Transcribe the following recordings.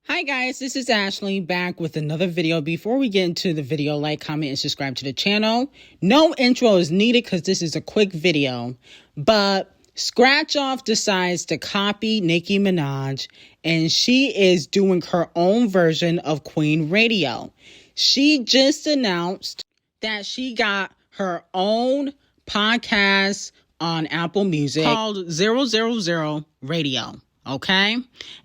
Hi guys, this is Ashley back with another video. Before we get into the video, like, comment, and subscribe to the channel. No intro is needed because this is a quick video. But Scratch Off decides to copy Nicki Minaj, and she is doing her own version of Queen Radio. She just announced that she got her own podcast on Apple Music called J0ïÑ Radio. Okay,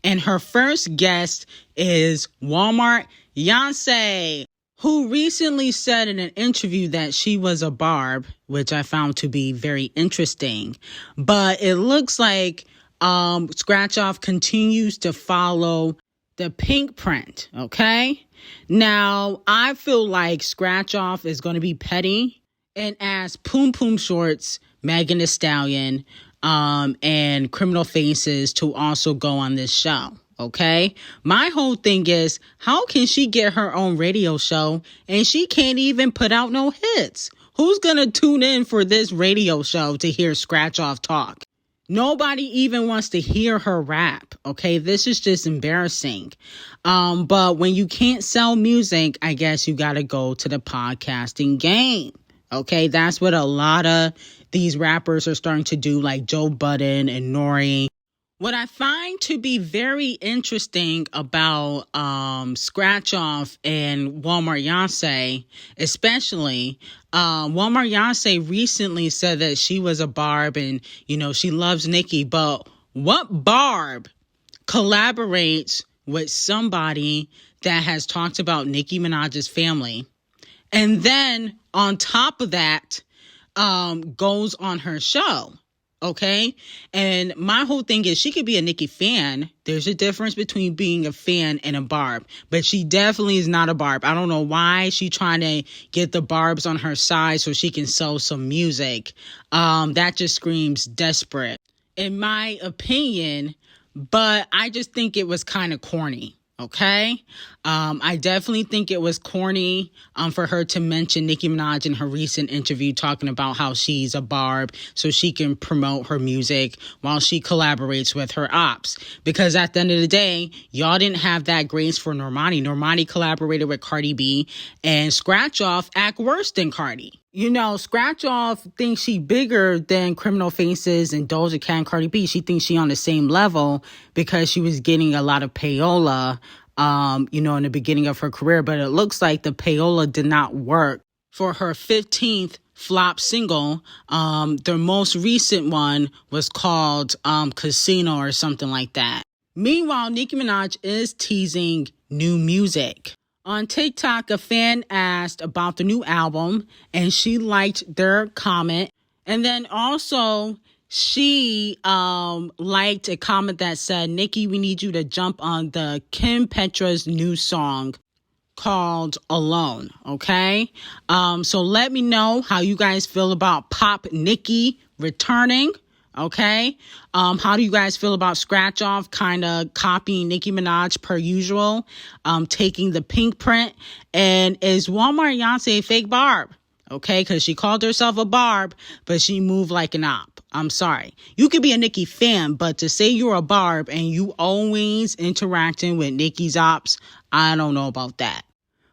and her first guest is Beyonce, who recently said in an interview that she was a barb, which I found to be very interesting. But it looks like Scratch Off continues to follow the pink print. Okay, now I feel like Scratch Off is going to be petty and ask Poom Poom Shorts, Meg Thee Stallion, and Criminal Faces to also go on this show. Okay, my whole thing is, how can she get her own radio show and she can't even put out no hits? Who's gonna tune in for this radio show to hear Scratch Off talk? Nobody even wants to hear her rap. Okay, this is just embarrassing. But when you can't sell music, I guess you gotta go to the podcasting game. Okay, that's what a lot of these rappers are starting to do, like Joe Budden and Nori. What I find to be very interesting about Scratch Off and Beyonce, especially, Beyonce recently said that she was a barb and, you know, she loves Nicki. But what barb collaborates with somebody that has talked about Nicki Minaj's family, and then on top of that, goes on her show? Okay, and my whole thing is, she could be a Nicki fan. There's a difference between being a fan and a barb, but she definitely is not a barb. I don't know why she trying to get the barbs on her side so she can sell some music. That just screams desperate, in my opinion. But I just think it was kind of corny. Okay, I definitely think it was corny for her to mention Nicki Minaj in her recent interview, talking about how she's a barb so she can promote her music while she collaborates with her ops. Because at the end of the day, y'all didn't have that grace for Normani. Normani collaborated with Cardi B, and Scratch Off act worse than Cardi. You know, Scratch Off thinks she bigger than Criminal Faces and Doja Cat and Cardi B. She thinks she on the same level because she was getting a lot of payola, you know, in the beginning of her career. But it looks like the payola did not work for her 15th flop single. Their most recent one was called Casino or something like that. Meanwhile, Nicki Minaj is teasing new music. On TikTok, a fan asked about the new album, and she liked their comment. And then also, she liked a comment that said, "Nicki, we need you to jump on the Kim Petra's new song called Alone." Okay? So let me know how you guys feel about Pop Nicki returning. Okay, how do you guys feel about Scratch Off kind of copying Nicki Minaj per usual, taking the pink print? And is Beyonce a fake barb? Okay, because she called herself a barb, but she moved like an op. I'm sorry. You could be a Nicki fan, but to say you're a barb and you always interacting with Nicki's ops, I don't know about that.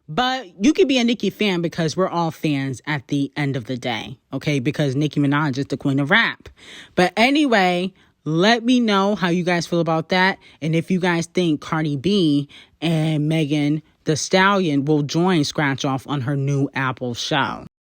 But you could be a Nicki fan because we're all fans at the end of the day, okay? Because Nicki Minaj is the queen of rap. But anyway, let me know how you guys feel about that. And if you guys think Cardi B and Meg Thee Stallion will join Scratch Off on her new Apple show.